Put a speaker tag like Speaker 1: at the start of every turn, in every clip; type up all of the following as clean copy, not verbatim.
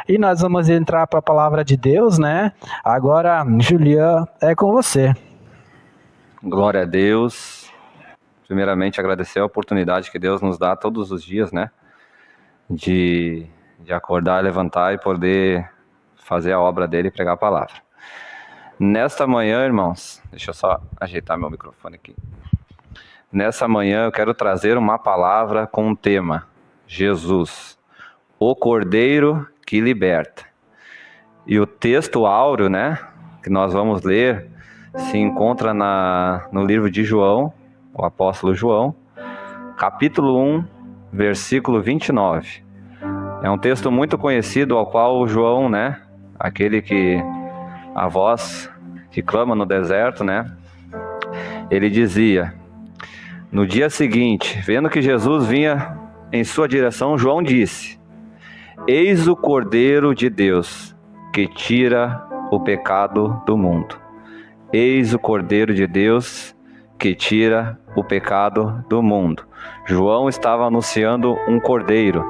Speaker 1: E nós vamos entrar para a palavra de Deus, né? Agora, Julian, é com você.
Speaker 2: Glória a Deus. Primeiramente, agradecer a oportunidade que Deus nos dá todos os dias, né? De acordar, levantar e poder fazer a obra dele e pregar a palavra. Nesta manhã, irmãos, deixa eu só ajeitar meu microfone aqui. Nessa manhã eu quero trazer uma palavra com um tema: Jesus, o Cordeiro que liberta. E o texto áureo, né, que nós vamos ler, se encontra no livro de João, o apóstolo João, capítulo 1, versículo 29. É um texto muito conhecido, ao qual João, né, a voz que clama no deserto, né, ele dizia: no dia seguinte, vendo que Jesus vinha em sua direção, João disse: eis o Cordeiro de Deus, que tira o pecado do mundo. Eis o Cordeiro de Deus, que tira o pecado do mundo. João estava anunciando um Cordeiro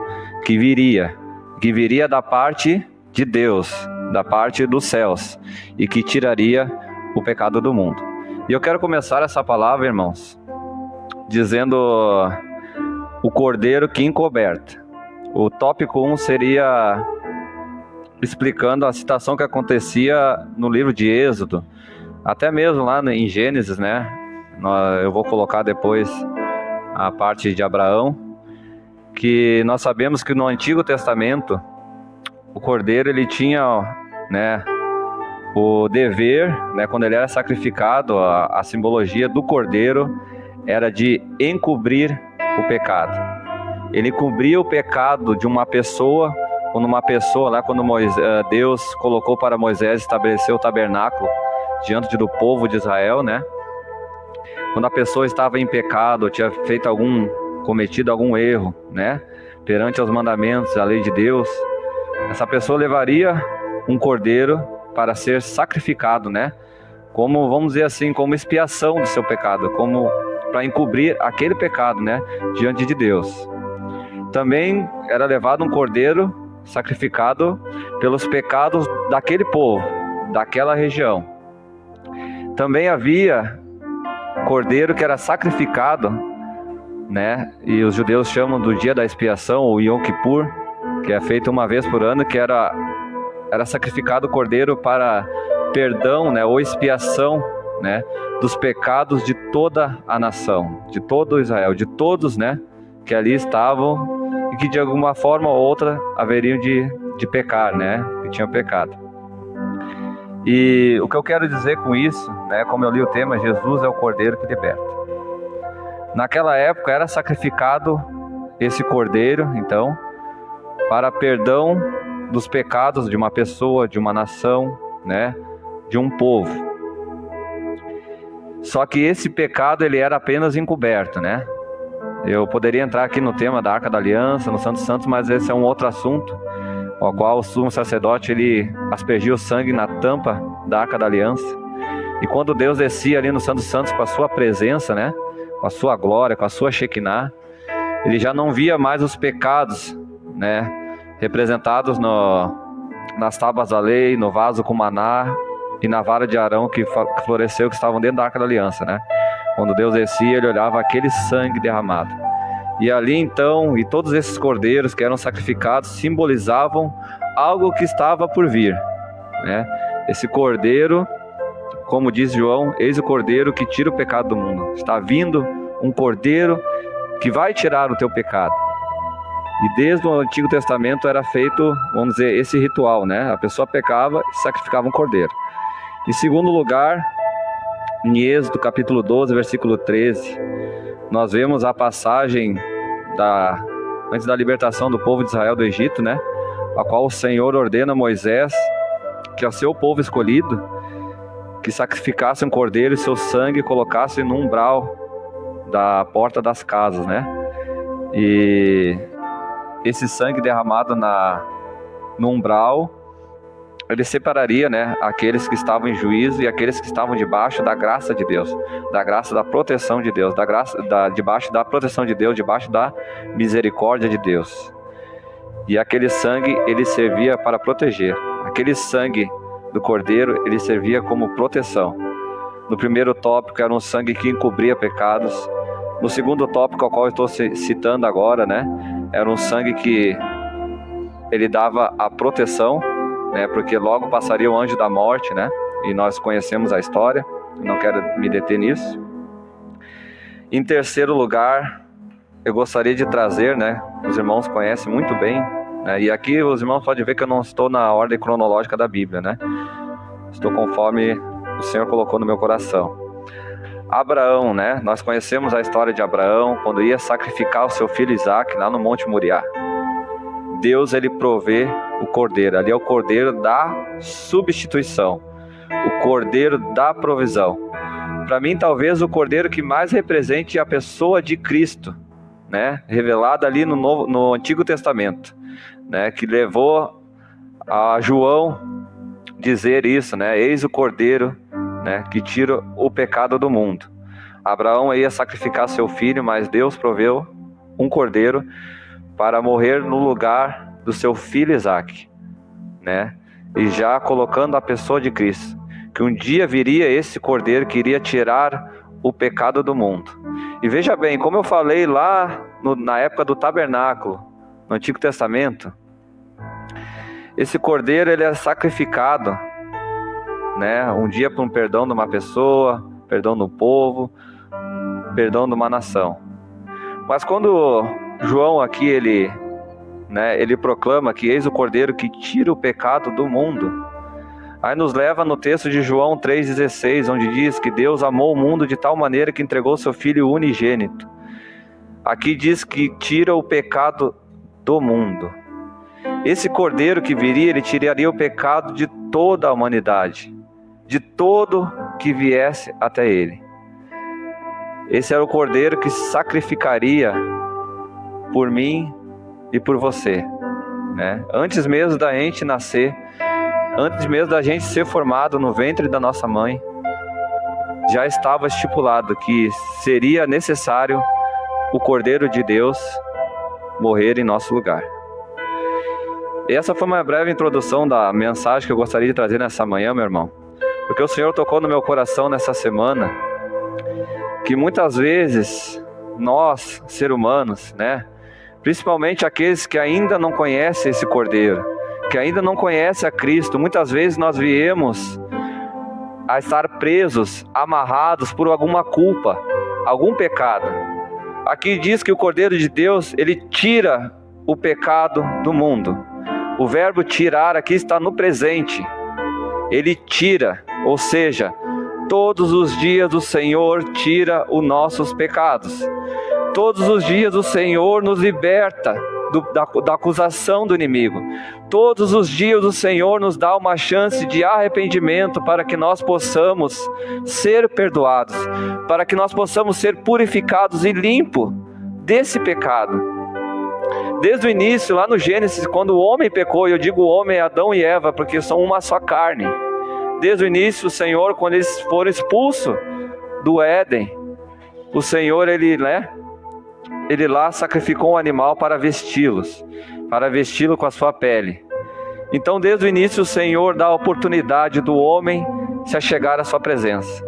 Speaker 2: que viria da parte de Deus, da parte dos céus, e que tiraria o pecado do mundo. E eu quero começar essa palavra, irmãos, dizendo o Cordeiro que encoberta. O tópico 1 seria explicando a citação que acontecia no livro de Êxodo, até mesmo lá em Gênesis, né? Eu vou colocar depois a parte de Abraão, que nós sabemos que no Antigo Testamento o Cordeiro ele tinha, né, o dever, né, quando ele era sacrificado, a simbologia do Cordeiro era de encobrir o pecado. Ele cobria o pecado de uma pessoa, quando Deus colocou para Moisés estabelecer o tabernáculo diante do povo de Israel, né? Quando a pessoa estava em pecado, tinha cometido algum erro, né, perante os mandamentos, a lei de Deus, essa pessoa levaria um cordeiro para ser sacrificado, né? Como, vamos dizer assim, como expiação do seu pecado, como para encobrir aquele pecado, né, diante de Deus. Também era levado um cordeiro sacrificado pelos pecados daquele povo, daquela região. Também havia cordeiro que era sacrificado, né, e os judeus chamam do dia da expiação, o Yom Kippur, que é feito uma vez por ano, que era sacrificado o cordeiro para perdão, né, ou expiação, né, dos pecados de toda a nação, de todo Israel, de todos, né, que ali estavam e que de alguma forma ou outra haveriam de pecar, né, que tinham pecado. E o que eu quero dizer com isso, né, como eu li o tema, Jesus é o Cordeiro que liberta. Naquela época era sacrificado esse cordeiro, então, para perdão dos pecados de uma pessoa, de uma nação, né, de um povo. Só que esse pecado ele era apenas encoberto, né? Eu poderia entrar aqui no tema da Arca da Aliança, no Santo Santos, mas esse é um outro assunto, ao qual o sumo sacerdote ele aspergia o sangue na tampa da Arca da Aliança. E quando Deus descia ali no Santo Santos com a sua presença, né, com a sua glória, com a sua Shekinah, ele já não via mais os pecados, né, representados nas tábuas da lei, no vaso com maná e na vara de Arão que floresceu, que estavam dentro da Arca da Aliança, né? Quando Deus descia, ele olhava aquele sangue derramado. E ali então, e todos esses cordeiros que eram sacrificados simbolizavam algo que estava por vir, né? Esse cordeiro, como diz João, eis o cordeiro que tira o pecado do mundo. Está vindo um cordeiro que vai tirar o teu pecado. E desde o Antigo Testamento era feito, vamos dizer, esse ritual, né? A pessoa pecava e sacrificava um cordeiro. Em segundo lugar, em Êxodo capítulo 12, versículo 13, nós vemos a passagem antes da libertação do povo de Israel do Egito, né? A qual o Senhor ordena a Moisés que ao seu povo escolhido, que sacrificasse um cordeiro e seu sangue colocasse no umbral da porta das casas, né? E esse sangue derramado no umbral, ele separaria, né, aqueles que estavam em juízo e aqueles que estavam debaixo da graça de Deus, da graça da proteção de Deus, debaixo da proteção de Deus, debaixo da misericórdia de Deus. E aquele sangue, ele servia para proteger. Aquele sangue do cordeiro, ele servia como proteção. No primeiro tópico, era um sangue que encobria pecados. No segundo tópico, ao qual eu estou citando agora, né, era um sangue que ele dava a proteção, né, porque logo passaria o anjo da morte, né, e nós conhecemos a história, não quero me deter nisso. Em terceiro lugar, eu gostaria de trazer, né, os irmãos conhecem muito bem, né, e aqui os irmãos podem ver que eu não estou na ordem cronológica da Bíblia, né, estou conforme o Senhor colocou no meu coração. Abraão, né, nós conhecemos a história de Abraão, quando ia sacrificar o seu filho Isaque lá no Monte Moriá. Deus, ele provê o cordeiro, ali é o cordeiro da substituição, o cordeiro da provisão. Para mim, talvez o cordeiro que mais represente a pessoa de Cristo, né, revelada ali no Antigo Testamento, né, que levou a João dizer isso, né, eis o cordeiro, né, que tira o pecado do mundo. Abraão ia sacrificar seu filho, mas Deus proveu um cordeiro para morrer no lugar do seu filho Isaque, né, e já colocando a pessoa de Cristo, que um dia viria esse cordeiro que iria tirar o pecado do mundo. E veja bem, como eu falei lá na época do tabernáculo, no Antigo Testamento, esse cordeiro, ele é sacrificado, né, um dia para um perdão de uma pessoa, perdão do povo, perdão de uma nação. Mas quando João aqui, ele proclama que eis o cordeiro que tira o pecado do mundo, aí nos leva no texto de João 3,16, onde diz que Deus amou o mundo de tal maneira que entregou seu Filho unigênito. Aqui diz que tira o pecado do mundo. Esse cordeiro que viria, ele tiraria o pecado de toda a humanidade, de todo que viesse até ele. Esse era o cordeiro que sacrificaria por mim e por você, né? Antes mesmo da gente nascer, antes mesmo da gente ser formado no ventre da nossa mãe, já estava estipulado que seria necessário o Cordeiro de Deus morrer em nosso lugar. Essa foi uma breve introdução da mensagem que eu gostaria de trazer nessa manhã, meu irmão, porque o Senhor tocou no meu coração nessa semana, que muitas vezes nós, seres humanos, né, principalmente aqueles que ainda não conhecem esse Cordeiro, que ainda não conhecem a Cristo, muitas vezes nós viemos a estar presos, amarrados por alguma culpa, algum pecado. Aqui diz que o Cordeiro de Deus, ele tira o pecado do mundo. O verbo tirar aqui está no presente. Ele tira, ou seja, todos os dias o Senhor tira os nossos pecados. Todos os dias o Senhor nos liberta da acusação do inimigo. Todos os dias o Senhor nos dá uma chance de arrependimento para que nós possamos ser perdoados, para que nós possamos ser purificados e limpos desse pecado. Desde o início, lá no Gênesis, quando o homem pecou, e eu digo o homem, Adão e Eva, porque são uma só carne. Desde o início, o Senhor, quando eles foram expulsos do Éden, o Senhor, ele lá sacrificou um animal para vesti-lo com a sua pele. Então, desde o início, o Senhor dá a oportunidade do homem se achegar à sua presença.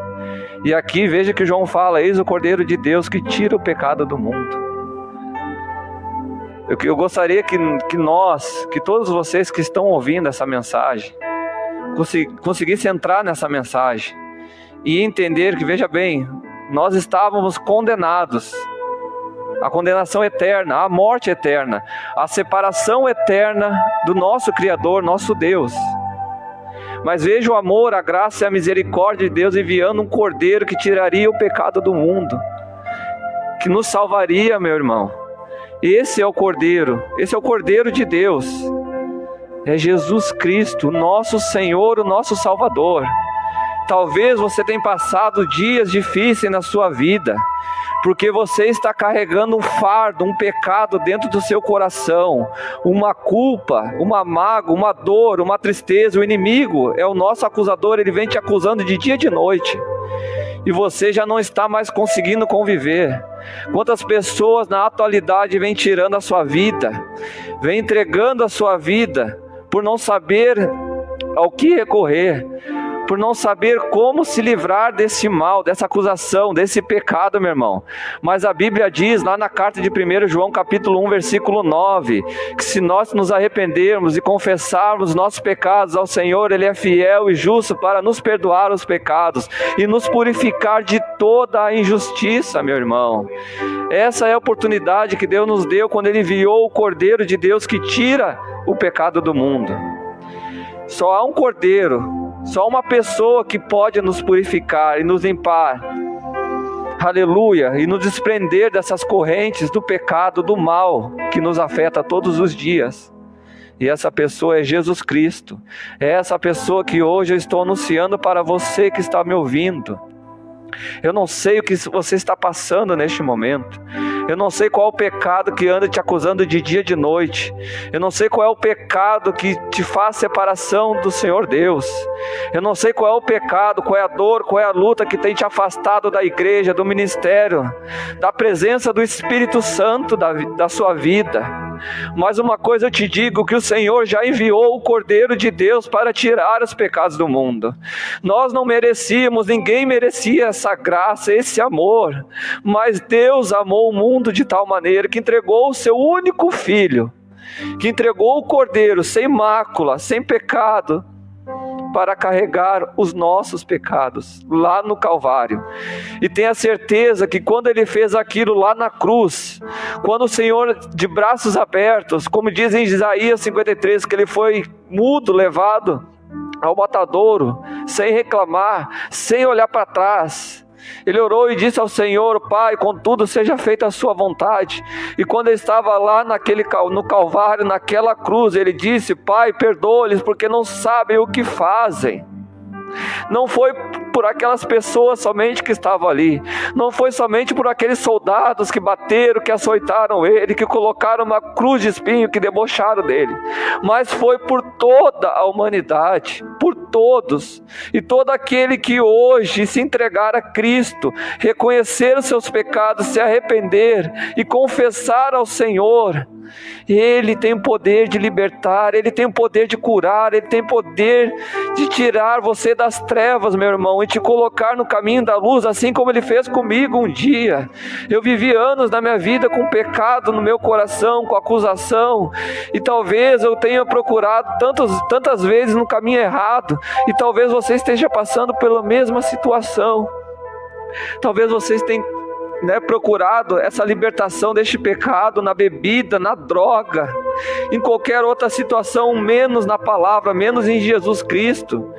Speaker 2: E aqui, veja que João fala, eis o Cordeiro de Deus que tira o pecado do mundo. Eu gostaria que todos vocês que estão ouvindo essa mensagem, conseguissem entrar nessa mensagem e entender que, veja bem, nós estávamos condenados à condenação eterna, à morte eterna, à separação eterna do nosso Criador, nosso Deus. Mas veja o amor, a graça e a misericórdia de Deus enviando um Cordeiro que tiraria o pecado do mundo, que nos salvaria, meu irmão. Esse é o Cordeiro de Deus, é Jesus Cristo, o nosso Senhor, o nosso Salvador. Talvez você tenha passado dias difíceis na sua vida, porque você está carregando um fardo, um pecado dentro do seu coração, uma culpa, uma mágoa, uma dor, uma tristeza. O inimigo é o nosso acusador, ele vem te acusando de dia e de noite. e você já não está mais conseguindo conviver. Quantas pessoas na atualidade vêm tirando a sua vida, vêm entregando a sua vida por não saber ao que recorrer, por não saber como se livrar desse mal, dessa acusação, desse pecado, meu irmão. Mas a Bíblia diz lá na carta de 1 João capítulo 1, versículo 9, que se nós nos arrependermos e confessarmos nossos pecados ao Senhor, Ele é fiel e justo para nos perdoar os pecados e nos purificar de toda a injustiça, meu irmão. Essa é a oportunidade que Deus nos deu quando Ele enviou o Cordeiro de Deus que tira o pecado do mundo. Só há um Cordeiro, só uma pessoa que pode nos purificar e nos limpar, aleluia, e nos desprender dessas correntes do pecado, do mal que nos afeta todos os dias. E essa pessoa é Jesus Cristo. É essa pessoa que hoje eu estou anunciando para você que está me ouvindo. Eu não sei o que você está passando neste momento. Eu não sei qual é o pecado que anda te acusando de dia e de noite. Eu não sei qual é o pecado que te faz separação do Senhor Deus. Eu não sei qual é o pecado, qual é a dor, qual é a luta que tem te afastado da igreja, do ministério, da presença do Espírito Santo da sua vida. Mas uma coisa eu te digo, que o Senhor já enviou o Cordeiro de Deus para tirar os pecados do mundo. Nós não merecíamos, ninguém merecia essa graça, esse amor, mas Deus amou o mundo de tal maneira que entregou o seu único Filho, que entregou o Cordeiro sem mácula, sem pecado, para carregar os nossos pecados lá no Calvário. E tenha certeza que quando Ele fez aquilo lá na cruz, quando o Senhor de braços abertos, como diz em Isaías 53, que Ele foi mudo, levado ao matadouro, sem reclamar, sem olhar para trás, Ele orou e disse ao Senhor: Pai, contudo seja feita a sua vontade. E quando Ele estava lá no Calvário, naquela cruz, Ele disse: Pai, perdoa-lhes, porque não sabem o que fazem. Não foi por aquelas pessoas somente que estavam ali, não foi somente por aqueles soldados que bateram, que açoitaram Ele, que colocaram uma cruz de espinho, que debocharam dele, mas foi por toda a humanidade, por todos. E todo aquele que hoje se entregar a Cristo, reconhecer os seus pecados, se arrepender e confessar ao Senhor, Ele tem o poder de libertar, Ele tem o poder de curar, Ele tem o poder de tirar você das trevas, meu irmão, e te colocar no caminho da luz, assim como Ele fez comigo um dia. Eu vivi anos da minha vida com pecado no meu coração, com acusação, e talvez eu tenha procurado tantas vezes no caminho errado, e talvez você esteja passando pela mesma situação. Talvez vocês tenham procurado essa libertação deste pecado na bebida, na droga, em qualquer outra situação, menos na palavra, menos em Jesus Cristo.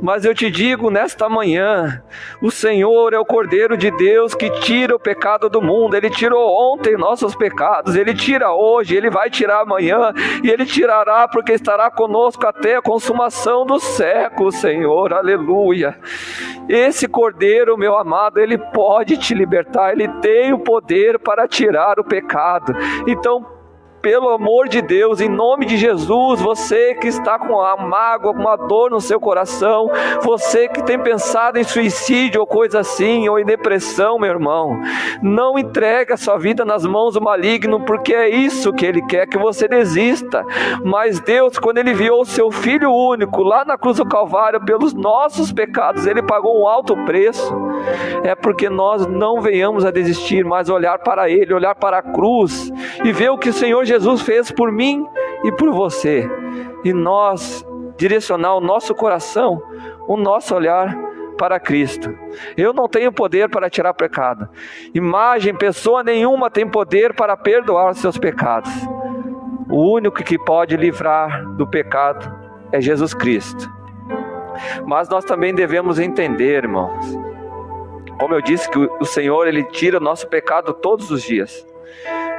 Speaker 2: Mas eu te digo nesta manhã, o Senhor é o Cordeiro de Deus que tira o pecado do mundo. Ele tirou ontem nossos pecados, Ele tira hoje, Ele vai tirar amanhã, e Ele tirará, porque estará conosco até a consumação do século, Senhor, aleluia. Esse Cordeiro, meu amado, Ele pode te libertar, Ele tem o poder para tirar o pecado. Então, pelo amor de Deus, em nome de Jesus, você que está com a mágoa, com uma dor no seu coração, você que tem pensado em suicídio ou coisa assim, ou em depressão, meu irmão, não entregue a sua vida nas mãos do maligno, porque é isso que ele quer, que você desista. Mas Deus, quando Ele enviou o seu Filho único lá na cruz do Calvário pelos nossos pecados, Ele pagou um alto preço. É porque nós não venhamos a desistir, mas olhar para Ele, olhar para a cruz e ver o que o Senhor Jesus fez por mim e por você, e nós direcionar o nosso coração, o nosso olhar para Cristo. Eu não tenho poder para tirar pecado. Imagem, pessoa nenhuma tem poder para perdoar os seus pecados. O único que pode livrar do pecado é Jesus Cristo. Mas nós também devemos entender, irmãos, como eu disse, que o Senhor, Ele tira o nosso pecado todos os dias.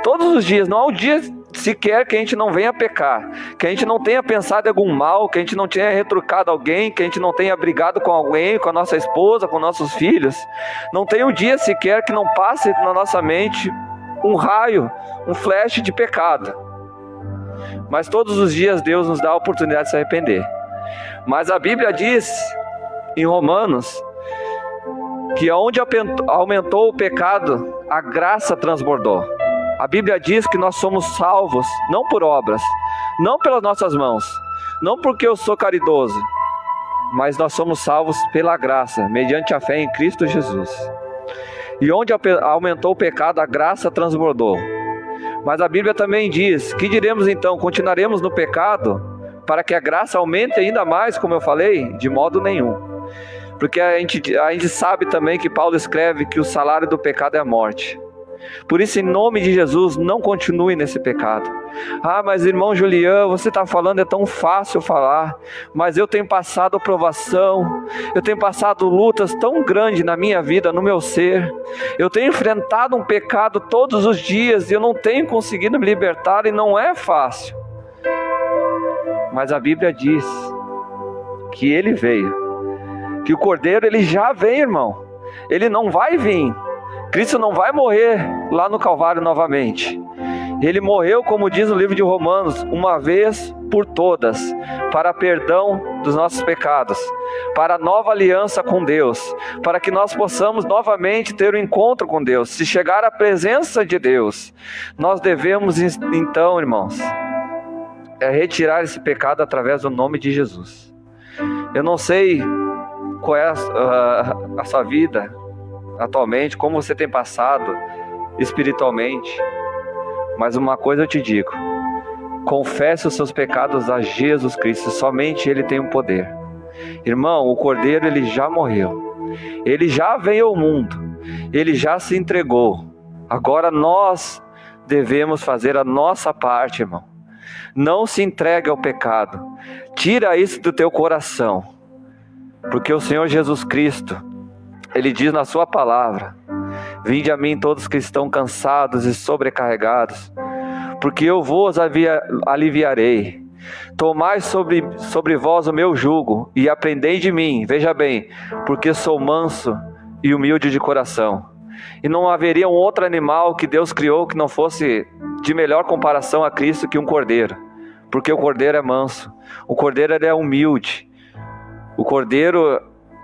Speaker 2: Todos os dias, não há um dia sequer que a gente não venha pecar, que a gente não tenha pensado em algum mal, que a gente não tenha retrucado alguém, que a gente não tenha brigado com alguém, com a nossa esposa, com nossos filhos. Não tem um dia sequer que não passe na nossa mente um raio, um flash de pecado. Mas todos os dias Deus nos dá a oportunidade de se arrepender. Mas a Bíblia diz em Romanos que onde aumentou o pecado, a graça transbordou. A Bíblia diz que nós somos salvos, não por obras, não pelas nossas mãos, não porque eu sou caridoso, mas nós somos salvos pela graça, mediante a fé em Cristo Jesus. E onde aumentou o pecado, a graça transbordou. Mas a Bíblia também diz, que diremos então? Continuaremos no pecado para que a graça aumente ainda mais, como eu falei? De modo nenhum. Porque a gente sabe também que Paulo escreve que o salário do pecado é a morte. Por isso, em nome de Jesus, não continue nesse pecado. Ah, mas irmão Julião, você está falando, é tão fácil falar, mas eu tenho passado provação, eu tenho passado lutas tão grandes na minha vida, no meu ser. Eu tenho enfrentado um pecado todos os dias e eu não tenho conseguido me libertar e não é fácil. Mas a Bíblia diz que ele veio, que o Cordeiro ele já vem, irmão. Ele não vai vir. Cristo não vai morrer lá no Calvário novamente. Ele morreu, como diz o livro de Romanos, uma vez por todas, para perdão dos nossos pecados, para a nova aliança com Deus, para que nós possamos novamente ter um encontro com Deus. Se chegar à presença de Deus, nós devemos então, irmãos, retirar esse pecado através do nome de Jesus. Eu não sei qual é a sua vida atualmente, como você tem passado espiritualmente, mas uma coisa eu te digo: confesse os seus pecados a Jesus Cristo, somente Ele tem o poder. Irmão, o Cordeiro ele já morreu, ele já veio ao mundo, ele já se entregou. Agora nós devemos fazer a nossa parte, irmão. Não se entregue ao pecado, tira isso do teu coração, porque o Senhor Jesus Cristo, Ele diz na sua palavra: vinde a mim todos que estão cansados e sobrecarregados, porque eu vos aliviarei. Tomai sobre vós o meu jugo e aprendei de mim, veja bem, porque sou manso e humilde de coração. E não haveria um outro animal que Deus criou que não fosse de melhor comparação a Cristo que um cordeiro, porque o cordeiro é manso, o cordeiro ele é humilde, o cordeiro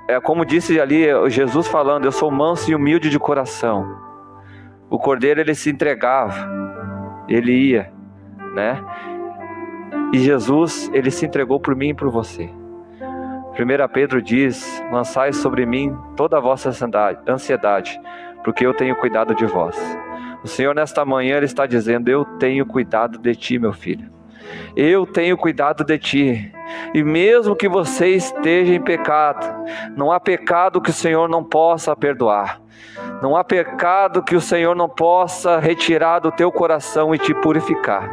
Speaker 2: é como disse ali Jesus falando: eu sou manso e humilde de coração. O cordeiro ele se entregava, ele ia, né? E Jesus ele se entregou por mim e por você. 1 Pedro diz: lançai sobre mim toda a vossa ansiedade, porque eu tenho cuidado de vós. O Senhor nesta manhã ele está dizendo: eu tenho cuidado de ti, meu filho. Eu tenho cuidado de ti. E mesmo que você esteja em pecado, não há pecado que o Senhor não possa perdoar. Não há pecado que o Senhor não possa retirar do teu coração e te purificar.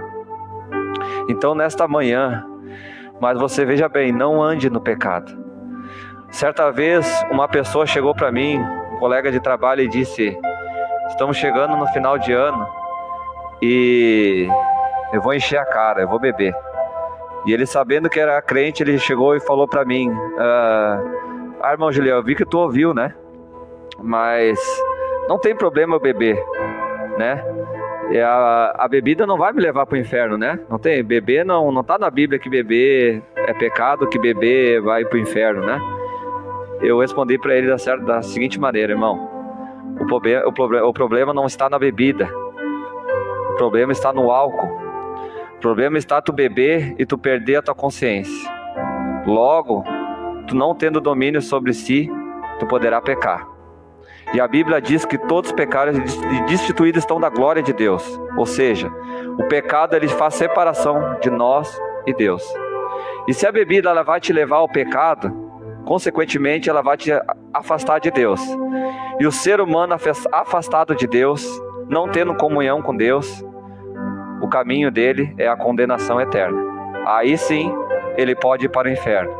Speaker 2: Então nesta manhã, mas você veja bem, não ande no pecado. Certa vez uma pessoa chegou para mim, um colega de trabalho, e disse: estamos chegando no final de ano e eu vou encher a cara, eu vou beber. E ele, sabendo que era crente, ele chegou e falou para mim: irmão Julião, eu vi que tu ouviu, né? Mas não tem problema eu beber, né? E a bebida não vai me levar para o inferno, né? Não tem, beber não tá na Bíblia que beber é pecado, que beber vai para o inferno, né? Eu respondi para ele da seguinte maneira: irmão, o problema não está na bebida, o problema está no álcool. O problema está tu beber e tu perder a tua consciência. Logo, tu não tendo domínio sobre si, tu poderá pecar. E a Bíblia diz que todos pecaram e destituídos estão da glória de Deus. Ou seja, o pecado ele faz separação de nós e Deus. E se a bebida ela vai te levar ao pecado, consequentemente ela vai te afastar de Deus. E o ser humano afastado de Deus, não tendo comunhão com Deus, o caminho dele é a condenação eterna. Aí sim, ele pode ir para o inferno.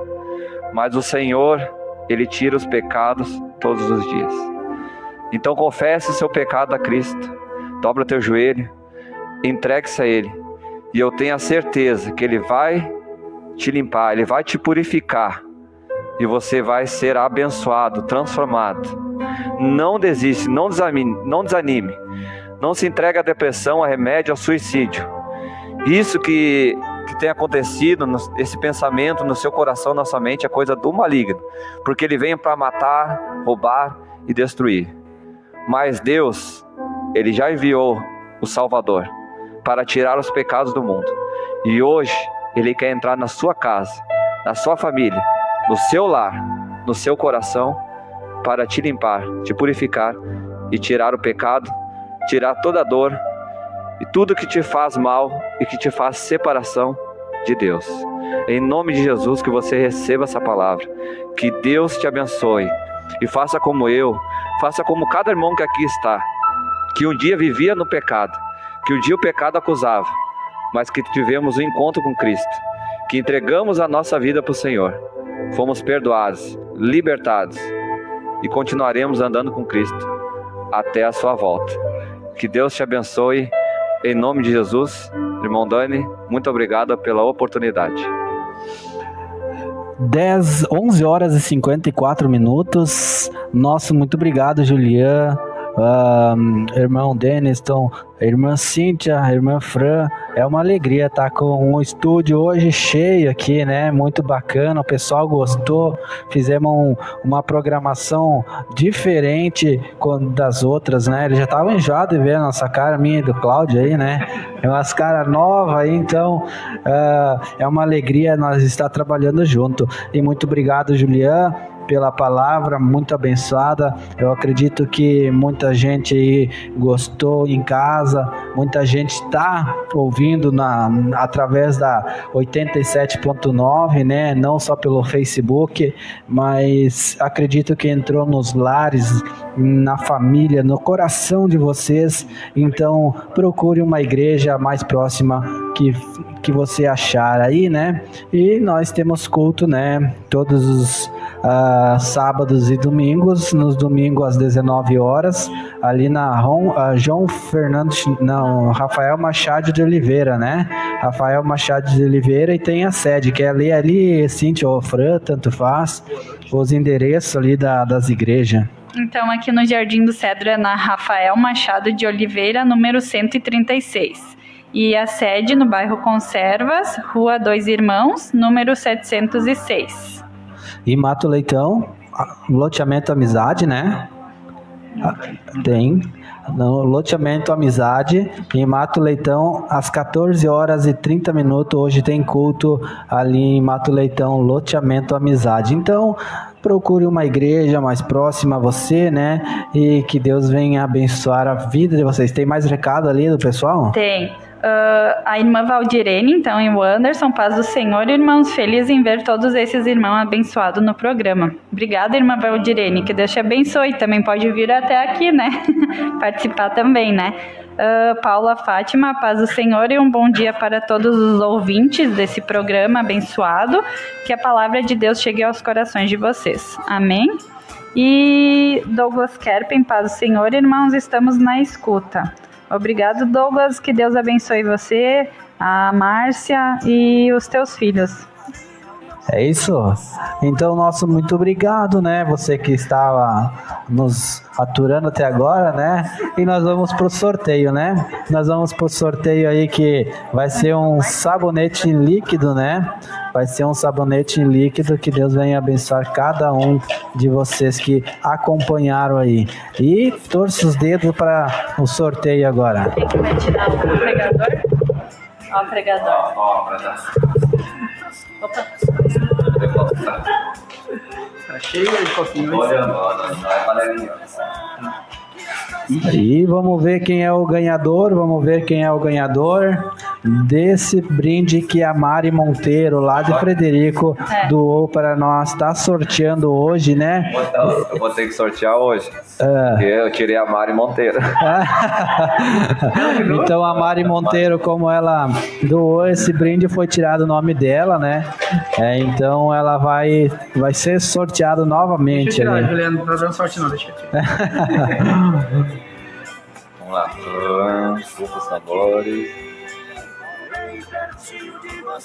Speaker 2: Mas o Senhor, Ele tira os pecados todos os dias. Então confesse o seu pecado a Cristo. Dobra o teu joelho, entregue-se a Ele. E eu tenho a certeza que Ele vai te limpar, Ele vai te purificar. E você vai ser abençoado, transformado. Não desiste, não desanime. Não se entregue à depressão, a remédio, ao suicídio. Isso que que tem acontecido, esse pensamento no seu coração, na sua mente, é coisa do maligno, porque ele vem para matar, roubar e destruir. Mas Deus, Ele já enviou o Salvador para tirar os pecados do mundo, e hoje Ele quer entrar na sua casa, na sua família, no seu lar, no seu coração, para te limpar, te purificar e tirar o pecado, tirar toda a dor e tudo que te faz mal e que te faz separação de Deus. Em nome de Jesus, que você receba essa palavra, que Deus te abençoe e faça como eu, faça como cada irmão que aqui está, que um dia vivia no pecado, que um dia o pecado acusava, mas que tivemos um encontro com Cristo, que entregamos a nossa vida para o Senhor, fomos perdoados, libertados e continuaremos andando com Cristo até a sua volta. Que Deus te abençoe, em nome de Jesus. Irmão Dani, muito obrigado pela oportunidade.
Speaker 1: 11 horas e 54 minutos. Nosso muito obrigado, Julian, irmão Deniston, irmã Cíntia, irmã Fran. É uma alegria estar com um estúdio hoje cheio aqui, né? Muito bacana, o pessoal gostou. Fizemos uma programação diferente das outras, né? Eles já estavam enjoados de ver a nossa cara, minha e do Cláudio aí, né? É umas caras novas aí, então é uma alegria nós estar trabalhando junto. E muito obrigado, Julian, pela palavra, muito abençoada. Eu acredito que muita gente aí gostou em casa, muita gente está ouvindo através da 87.9, né? Não só pelo Facebook, mas acredito que entrou nos lares, na família, no coração de vocês. Então procure uma igreja mais próxima que você achar aí, né? E nós temos culto, né? Todos os sábados e domingos, nos domingos às 19 horas, ali na João Fernandes, não, Rafael Machado de Oliveira, né? Rafael Machado de Oliveira, e tem a sede, que é ali Cíntia ou Fran, tanto faz, os endereços ali das igrejas.
Speaker 3: Então, aqui no Jardim do Cedro é na Rafael Machado de Oliveira, número 136. E a sede no bairro Conservas, Rua 2 Irmãos, número 706.
Speaker 1: E Mato Leitão, loteamento Amizade, né? Tem. No loteamento Amizade, em Mato Leitão, às 14 horas e 30 minutos. Hoje tem culto ali em Mato Leitão, loteamento Amizade. Então, procure uma igreja mais próxima a você, né? E que Deus venha abençoar a vida de vocês. Tem mais recado ali do pessoal?
Speaker 3: Tem. A irmã Valdirene, então, e o Anderson, paz do Senhor, irmãos, feliz em ver todos esses irmãos abençoados no programa. Obrigada, irmã Valdirene, que Deus te abençoe. Também pode vir até aqui, né? Participar também, né? Paula Fátima, paz do Senhor e um bom dia para todos os ouvintes desse programa abençoado. Que a palavra de Deus chegue aos corações de vocês. Amém? E Douglas Kerpen, paz do Senhor, irmãos, estamos na escuta. Obrigado, Douglas, que Deus abençoe você, a Márcia e os teus filhos.
Speaker 1: É isso? Então, nosso muito obrigado, né? Você que estava nos aturando até agora, né? E nós vamos pro sorteio, né? Nós vamos pro sorteio aí que vai ser um sabonete líquido, né? Vai ser um sabonete líquido, que Deus venha abençoar cada um de vocês que acompanharam aí. E torça os dedos para o sorteio agora.
Speaker 3: Tem que vai tirar o pregador? Ó, o pregador. Opa.
Speaker 4: Tá cheio de pouquinho.
Speaker 1: E vamos ver quem é o ganhador. Vamos ver quem é o ganhador desse brinde que a Mari Monteiro, lá de Frederico, doou para nós. Está sorteando hoje, né?
Speaker 2: Eu vou ter que sortear hoje. Porque eu tirei a Mari Monteiro.
Speaker 1: Então a Mari Monteiro, como ela doou esse brinde, foi tirado o nome dela, né? Então ela vai ser sorteado novamente.
Speaker 4: Deixa eu tirar,
Speaker 1: ali.
Speaker 4: Juliano, não tá dando sorte não, deixa eu tirar.
Speaker 2: Vamos lá. Desculpa os tambores.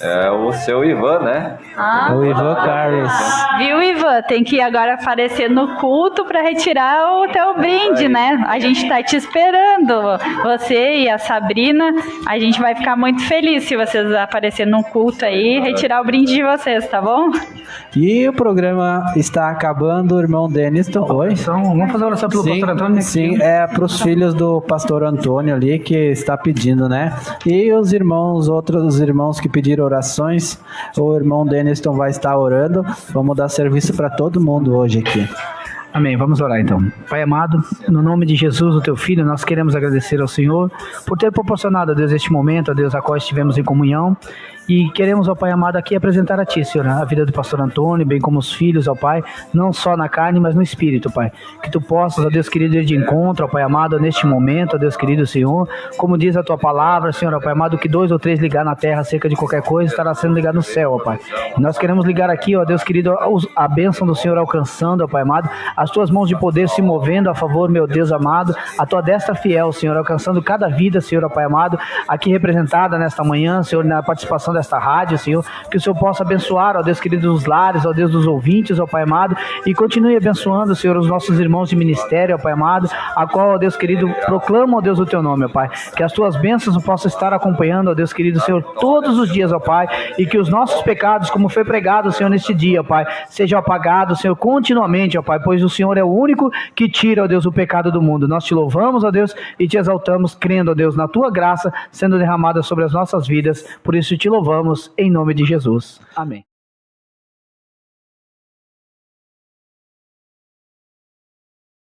Speaker 2: É o seu Ivan, né?
Speaker 1: O Ivan Carlos.
Speaker 3: Viu, Ivan? Tem que agora aparecer no culto para retirar o teu brinde, né? A gente tá te esperando. Você e a Sabrina, a gente vai ficar muito feliz se vocês aparecerem no culto aí e retirar o brinde de vocês, tá bom?
Speaker 1: E o programa está acabando, irmão Deniston. Oi?
Speaker 4: Então, vamos fazer a oração pelo pastor Antônio?
Speaker 1: Sim, é para os filhos do pastor Antônio ali que está pedindo, né? E os irmãos, outros irmãos que pediram orações, o irmão Deniston vai estar orando. Vamos dar serviço para todo mundo hoje aqui.
Speaker 4: Amém, vamos orar então. Pai amado, no nome de Jesus, o teu Filho, nós queremos agradecer ao Senhor por ter proporcionado, a Deus, este momento, a Deus, a qual estivemos em comunhão. E queremos, ó Pai amado, aqui apresentar a Ti, Senhor, a vida do pastor Antônio, bem como os filhos, ó Pai, não só na carne, mas no espírito, Pai. Que Tu possas, ó Deus querido, ir de encontro, ó Pai amado, neste momento, ó Deus querido Senhor, como diz a Tua palavra, Senhor, ó Pai amado, que 2 ou 3 ligar na terra acerca de qualquer coisa, estará sendo ligado no céu, ó Pai. E nós queremos ligar aqui, ó Deus querido, a bênção do Senhor alcançando, ó Pai amado, as Tuas mãos de poder se movendo a favor, meu Deus amado, a Tua destra fiel, Senhor, alcançando cada vida, Senhor, ó Pai amado, aqui representada nesta manhã, Senhor, na participação desta rádio, Senhor, que o Senhor possa abençoar, ó Deus querido, os lares, ó Deus dos ouvintes, ó Pai amado, e continue abençoando, Senhor, os nossos irmãos de ministério, ó Pai amado, a qual, ó Deus querido, proclama, ó Deus, o Teu nome, ó Pai, que as Tuas bênçãos possam estar acompanhando, ó Deus querido, Senhor, todos os dias, ó Pai, e que os nossos pecados, como foi pregado, Senhor, neste dia, ó Pai, sejam apagados, Senhor, continuamente, ó Pai, pois o Senhor é o único que tira, ó Deus, o pecado do mundo. Nós Te louvamos, ó Deus, e Te exaltamos, crendo, ó Deus, na Tua graça sendo derramada sobre as nossas vidas, por isso Te louvamos, em nome de Jesus. Amém.